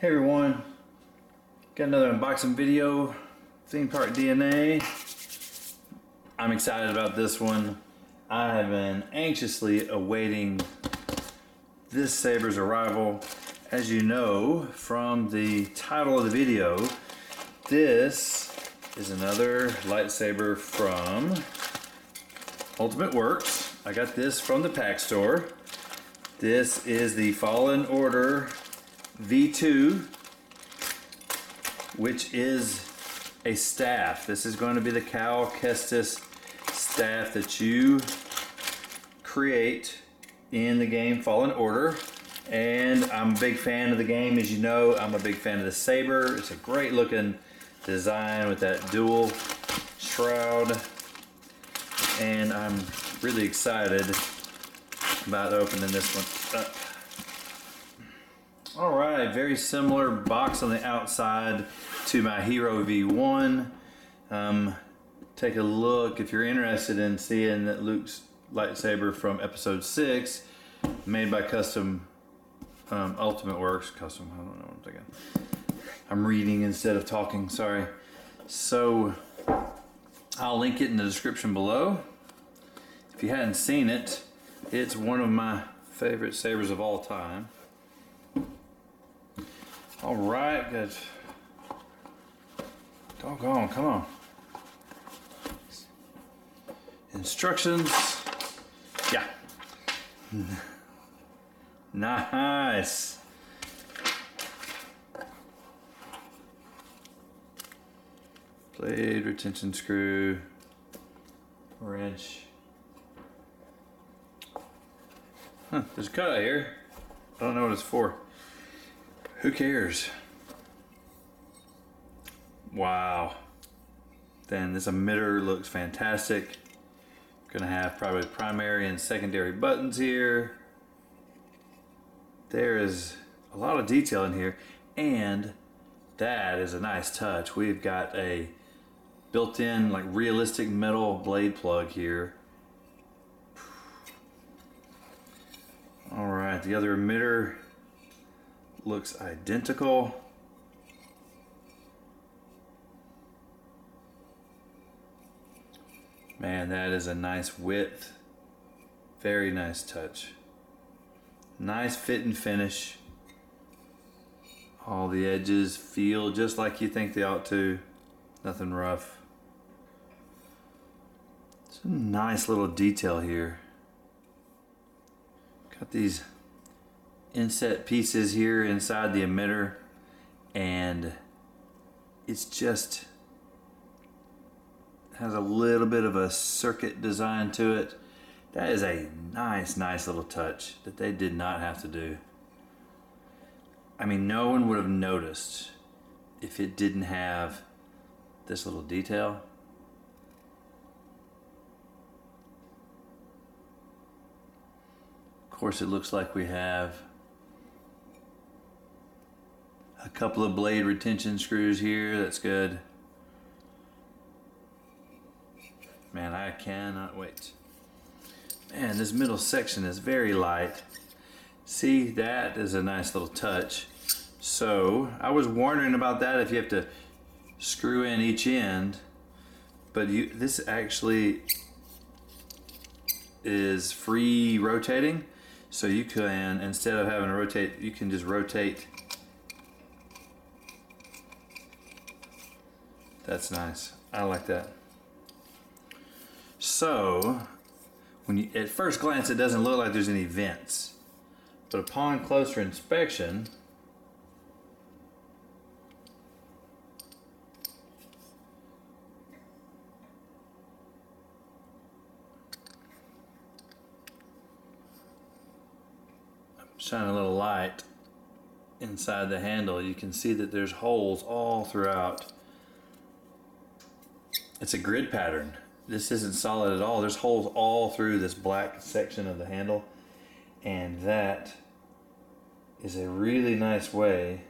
Hey everyone, got another unboxing video, theme park DNA. I'm excited about this one. I have been anxiously awaiting this Saber's arrival. As you know from the title of the video, this is another lightsaber from Ultimate Works. I got this from the pack store. This is the Fallen Order V2, which is a staff. This is going to be the Cal Kestis staff that you create in the game Fallen Order. And I'm a big fan of the game. As you know, I'm a big fan of the Saber. It's a great looking design with that dual shroud. And I'm really excited about opening this one up. Alright, very similar box on the outside to my Hero V1. Take a look if you're interested in seeing that Luke's lightsaber from episode 6, made by Custom Ultimate Works. Custom, I don't know what I'm thinking. I'm reading instead of talking, sorry. So, I'll link it in the description below. If you hadn't seen it, it's one of my favorite sabers of all time. Alright, good. Doggone, come on. Instructions. Yeah. Nice. Blade retention screw. Wrench. Huh, there's a cutout here. I don't know what it's for. Who cares? Wow. Then this emitter looks fantastic. Gonna have probably primary and secondary buttons here. There is a lot of detail in here, and that is a nice touch. We've got a built-in, like, realistic metal blade plug here. All right, the other emitter looks identical. Man, that is a nice width. Very nice touch. Nice fit and finish. All the edges feel just like you think they ought to. Nothing rough. It's a nice little detail here. Got these inset pieces here inside the emitter, and it's just has a little bit of a circuit design to it. That is a nice little touch that they did not have to do. I mean, no one would have noticed if it didn't have this little detail. Of course, it looks like we have a couple of blade retention screws here. That's good. Man, I cannot wait. Man, this middle section is very light. See, that is a nice little touch. So, I was wondering about that, if you have to screw in each end, but this actually is free rotating. So you can, instead of having to rotate, you can just rotate. That's nice. I like that. So, when you, at first glance, it doesn't look like there's any vents, but upon closer inspection, shine a little light inside the handle, you can see that there's holes all throughout. It's a grid pattern. This isn't solid at all. There's holes all through this black section of the handle, and that is a really nice way.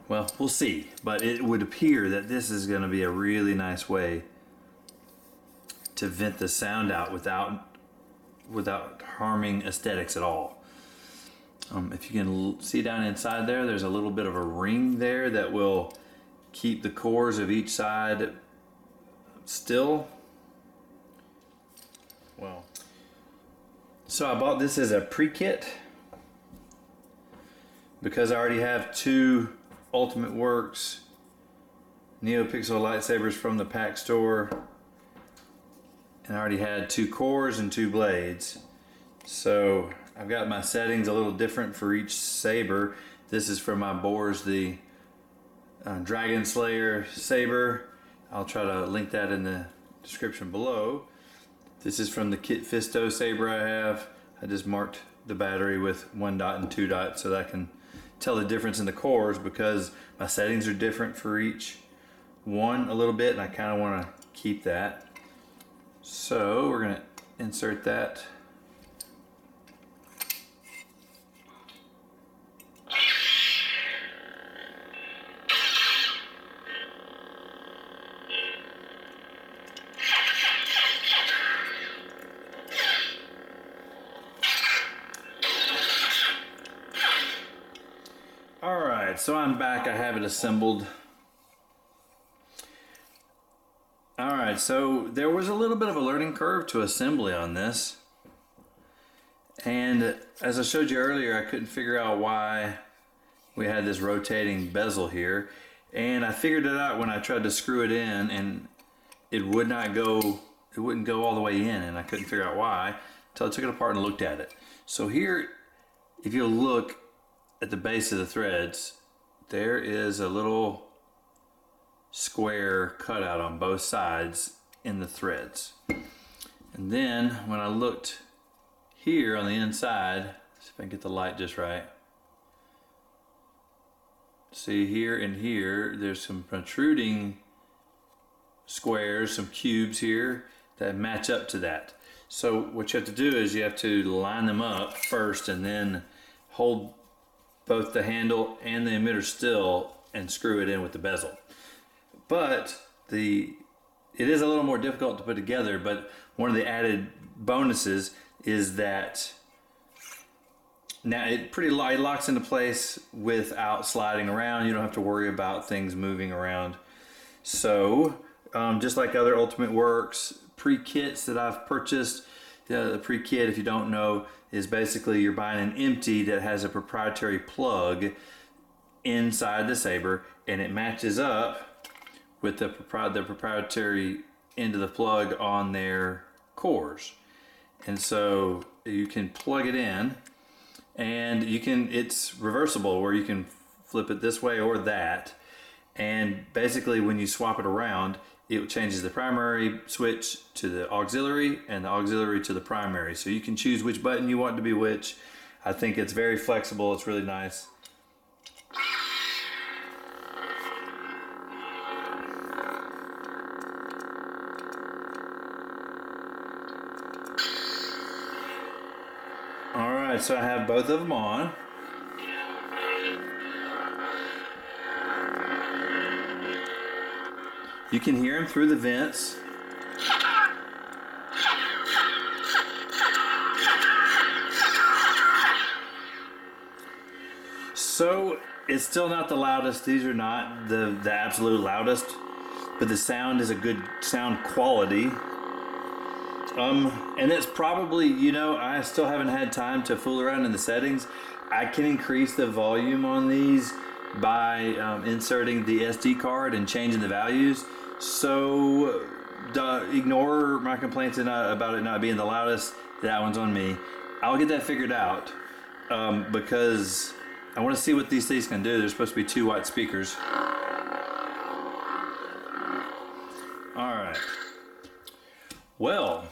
Well, we'll see, but it would appear that this is going to be a really nice way to vent the sound out without harming aesthetics at all. If you can see down inside there, there's a little bit of a ring there that will keep the cores of each side still. Well, so I bought this as a pre-kit because I already have two Ultimate Works NeoPixel lightsabers from the pack store, and I already had two cores and two blades. So I've got my settings a little different for each saber. This is for my bores, the Dragon Slayer saber. I'll try to link that in the description below. This is from the kit Fisto saber I have. I just marked the battery with 1 dot and 2 dots so that I can tell the difference in the cores, because my settings are different for each one a little bit, and I kind of want to keep that. So we're going to insert that. Alright, so I'm back. I have it assembled. Alright, so there was a little bit of a learning curve to assembly on this. And as I showed you earlier, I couldn't figure out why we had this rotating bezel here. And I figured it out when I tried to screw it in, and it would not go, it wouldn't go all the way in, and I couldn't figure out why until I took it apart and looked at it. So here, if you look at the base of the threads, there is a little square cutout on both sides in the threads. And then when I looked here on the inside, see if I can get the light just right. See here and here, there's some protruding squares, some cubes here that match up to that. So what you have to do is you have to line them up first and then hold both the handle and the emitter still and screw it in with the bezel. But it is a little more difficult to put together, but one of the added bonuses is that now it locks into place without sliding around. You don't have to worry about things moving around. So just like other Ultimate Works pre-kits that I've purchased, the pre-kit, if you don't know, is basically you're buying an empty that has a proprietary plug inside the saber, and it matches up with the proprietary end of the plug on their cores. And so you can plug it in, and it's reversible where you can flip it this way or that. And basically when you swap it around, it changes the primary switch to the auxiliary and the auxiliary to the primary. So you can choose which button you want to be which. I think it's very flexible. It's really nice. Alright, so I have both of them on. You can hear them through the vents. So it's still not the loudest. These are not the absolute loudest, but the sound is a good sound quality. And it's probably, I still haven't had time to fool around in the settings. I can increase the volume on these by inserting the SD card and changing the values. So ignore my complaints about it not being the loudest. That one's on me. I'll get that figured out because I want to see what these things can do. They're supposed to be 2 watt speakers. All right. Well,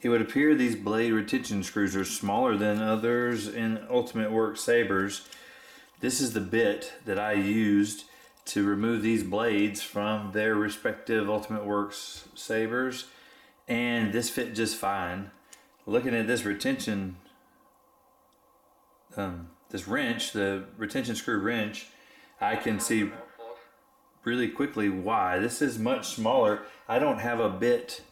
it would appear these blade retention screws are smaller than others in Ultimate Works sabers. This is the bit that I used to remove these blades from their respective Ultimate Works sabers, and this fit just fine. Looking at this retention, this wrench, the retention screw wrench, I can see really quickly why. This is much smaller. I don't have a bit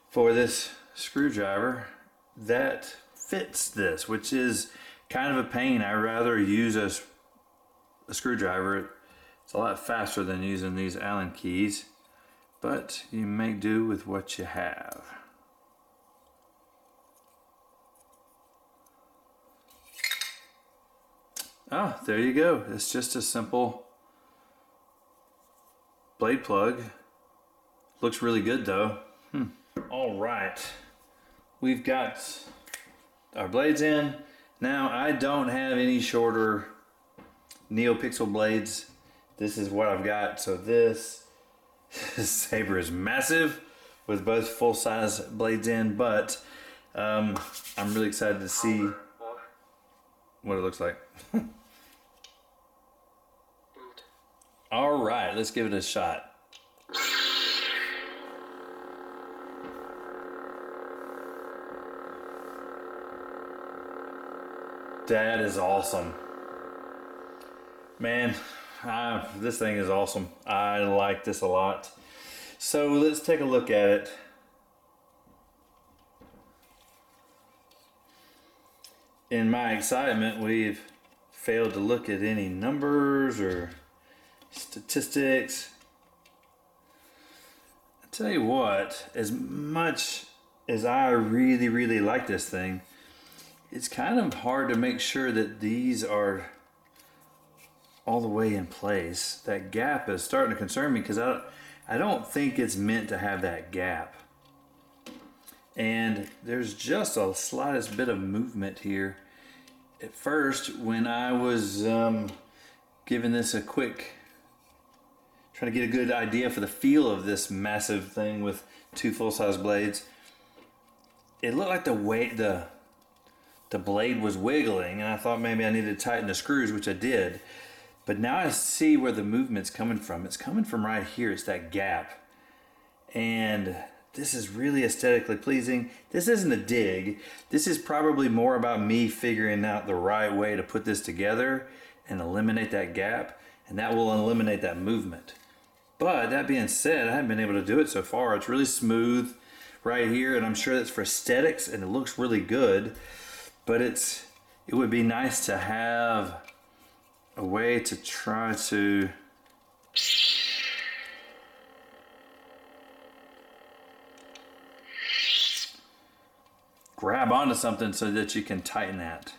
for this screwdriver that fits this, which is kind of a pain. I'd rather use a screwdriver. It's a lot faster than using these Allen keys, but you make do with what you have. Oh, there you go. It's just a simple blade plug. Looks really good though. All right, we've got our blades in. Now I don't have any shorter NeoPixel blades. This is what I've got. So this Saber is massive with both full-size blades in, but I'm really excited to see what it looks like. All right, let's give it a shot. That is awesome. Man, this thing is awesome. I like this a lot. So let's take a look at it. In my excitement, we've failed to look at any numbers or statistics. I tell you what, as much as I really like this thing, it's kind of hard to make sure that these are all the way in place. That gap is starting to concern me because I don't think it's meant to have that gap. And there's just a slightest bit of movement here. At first, when I was giving this a quick, trying to get a good idea for the feel of this massive thing with two full-size blades, it looked like the way the blade was wiggling, and I thought maybe I needed to tighten the screws, which I did. But now I see where the movement's coming from. It's coming from right here. It's that gap. And this is really aesthetically pleasing. This isn't a dig. This is probably more about me figuring out the right way to put this together and eliminate that gap, and that will eliminate that movement. But that being said, I haven't been able to do it so far. It's really smooth right here, and I'm sure that's for aesthetics, and it looks really good. But it would be nice to have a way to try to grab onto something so that you can tighten that.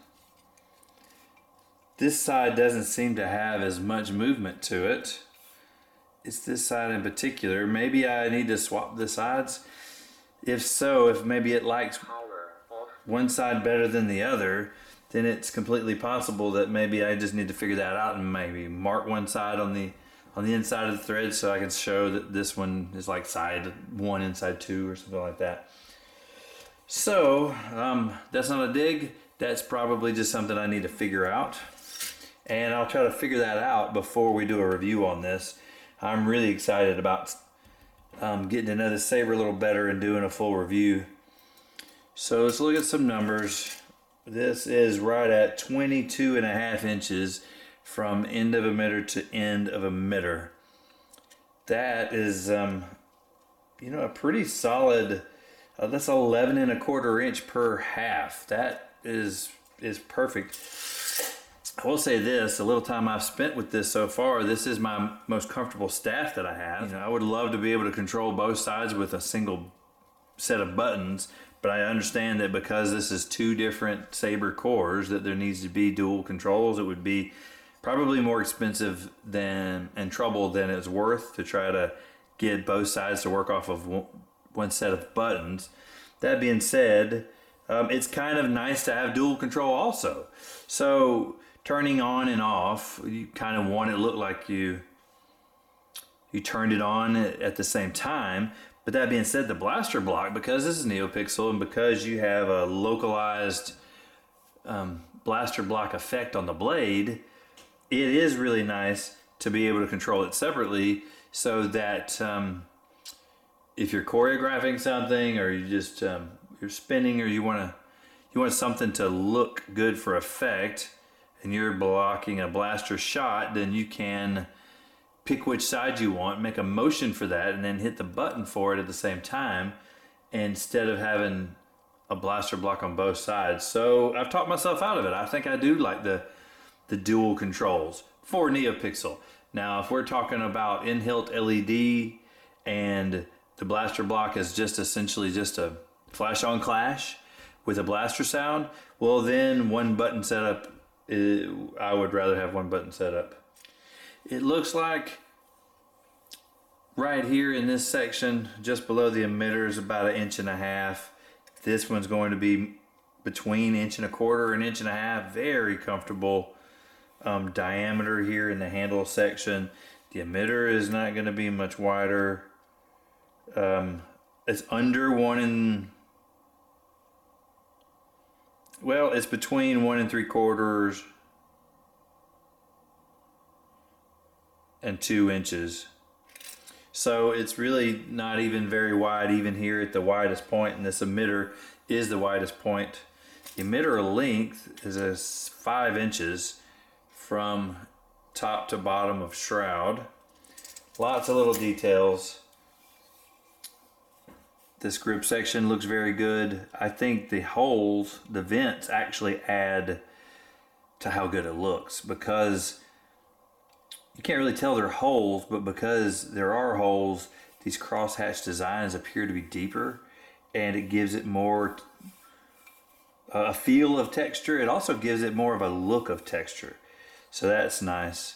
This side doesn't seem to have as much movement to it. It's this side in particular. Maybe I need to swap the sides. If so, if maybe it likes one side better than the other, then it's completely possible that maybe I just need to figure that out and maybe mark one side on the inside of the thread so I can show that this one is like side 1 and side 2 or something like that. So that's not a dig. That's probably just something I need to figure out, and I'll try to figure that out before we do a review on this. I'm really excited about getting to know the Saber a little better and doing a full review. So let's look at some numbers. This is right at 22.5 inches from end of emitter to end of emitter. That is, a pretty solid. That's 11.25 inch per half. That is perfect. I will say this: the little time I've spent with this so far, this is my most comfortable staff that I have. I would love to be able to control both sides with a single set of buttons. But I understand that because this is two different Saber cores, that there needs to be dual controls. It would be probably more expensive and trouble than it's worth to try to get both sides to work off of one set of buttons. That being said, it's kind of nice to have dual control also. So turning on and off, you kind of want it to look like you turned it on at the same time. But that being said, the blaster block, because this is NeoPixel and because you have a localized blaster block effect on the blade, it is really nice to be able to control it separately so that if you're choreographing something or you just you're spinning or you want something to look good for effect and you're blocking a blaster shot, then you can pick which side you want, make a motion for that, and then hit the button for it at the same time, instead of having a blaster block on both sides. So I've talked myself out of it. I think I do like the dual controls for NeoPixel. Now, if we're talking about in-hilt LED and the blaster block is just essentially just a flash on clash with a blaster sound, well then one button setup, I would rather have one button setup. It looks like right here in this section, just below the emitter, is about 1.5 inches. This one's going to be between 1.25 inches and 1.5 inches. Very comfortable diameter here in the handle section. The emitter is not going to be much wider. It's under it's between 1 3/4 and 2 inches. So it's really not even very wide, even here at the widest point, and this emitter is the widest point. The emitter length is 5 inches from top to bottom of shroud. Lots of little details. This grip section looks very good. I think the holes, the vents, actually add to how good it looks, because you can't really tell they're holes, but because there are holes, these crosshatch designs appear to be deeper, and it gives it more a feel of texture. It also gives it more of a look of texture, so that's nice.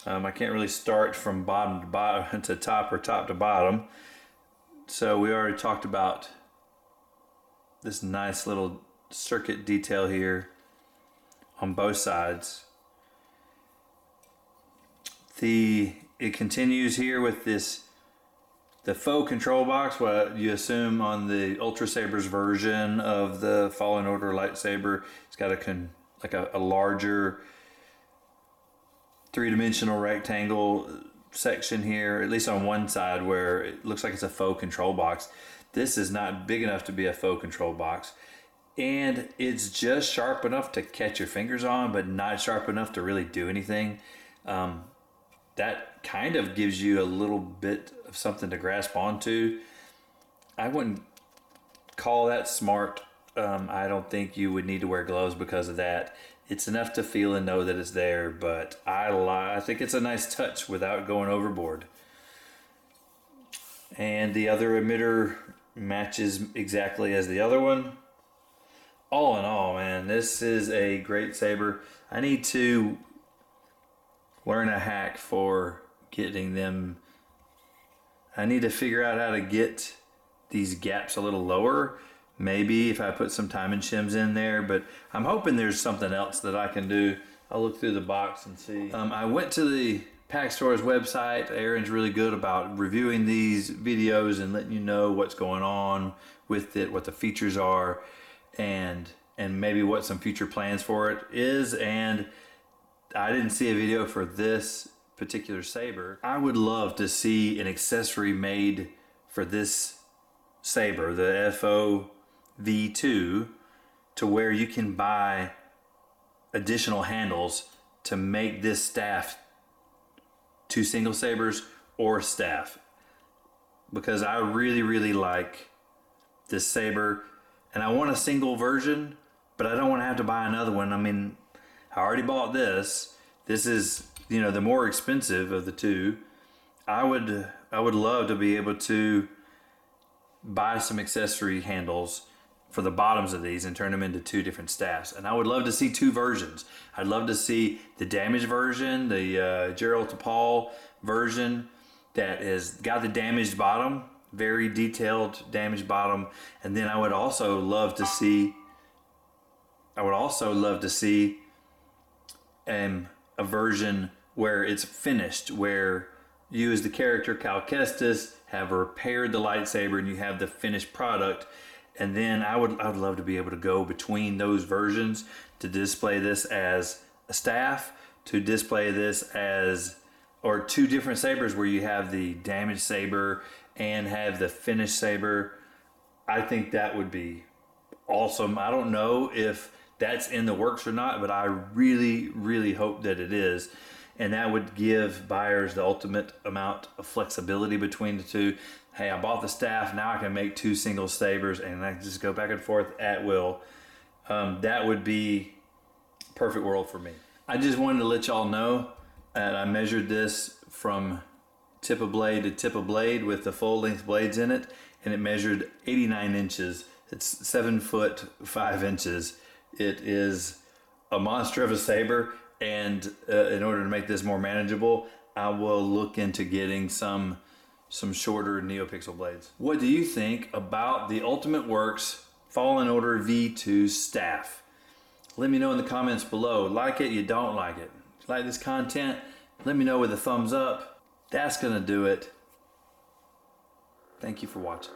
I can't really start from bottom to bottom to top or top to bottom. So we already talked about this nice little circuit detail here on both sides. It continues here with the faux control box, what you assume on the Ultrasabers version of the Fallen Order lightsaber. It's got a larger three-dimensional rectangle section here, at least on one side, where it looks like it's a faux control box. This is not big enough to be a faux control box, and it's just sharp enough to catch your fingers on, but not sharp enough to really do anything. That kind of gives you a little bit of something to grasp onto. I wouldn't call that smart. I don't think you would need to wear gloves because of that. It's enough to feel and know that it's there, but I think it's a nice touch without going overboard. And the other emitter matches exactly as the other one. All in all, man, this is a great saber. I need to learn a hack for getting them. I need to figure out how to get these gaps a little lower. Maybe if I put some timing shims in there, but I'm hoping there's something else that I can do. I'll look through the box and see. I went to the Pack Store's website. Aaron's really good about reviewing these videos and letting you know what's going on with it, what the features are, and maybe what some future plans for it is. And I didn't see a video for this particular saber. I would love to see an accessory made for this saber, the FO V2, to where you can buy additional handles to make this staff 2 single sabers or staff, because I really like this saber, and I want a single version, but I don't want to have to buy another one. I mean, I already bought this. This is, the more expensive of the two. I would love to be able to buy some accessory handles for the bottoms of these and turn them into 2 different staffs. And I would love to see 2 versions. I'd love to see the damaged version, the Gerald T'Pol version that has got the damaged bottom, very detailed damaged bottom. And then I would also love to see a version where it's finished, where you as the character Cal Kestis have repaired the lightsaber and you have the finished product. And then I would love to be able to go between those versions to display this as a staff, to display this as, or 2 different sabers where you have the damaged saber and have the finished saber. I think that would be awesome. I don't know if that's in the works or not, but I really hope that it is. and that would give buyers the ultimate amount of flexibility between the two. Hey, I bought the staff, now I can make 2 single sabers and I can just go back and forth at will. That would be perfect world for me. I just wanted to let y'all know that I measured this from tip of blade to tip of blade with the full length blades in it, and it measured 89 inches. It's 7 foot 5 inches. It is a monster of a saber, and in order to make this more manageable, I will look into getting some shorter NeoPixel blades. What do you think about the Ultimate Works Fallen Order V2 staff? Let me know in the comments below. Like it, you don't like it. If you like this content, let me know with a thumbs up. That's gonna do it. Thank you for watching.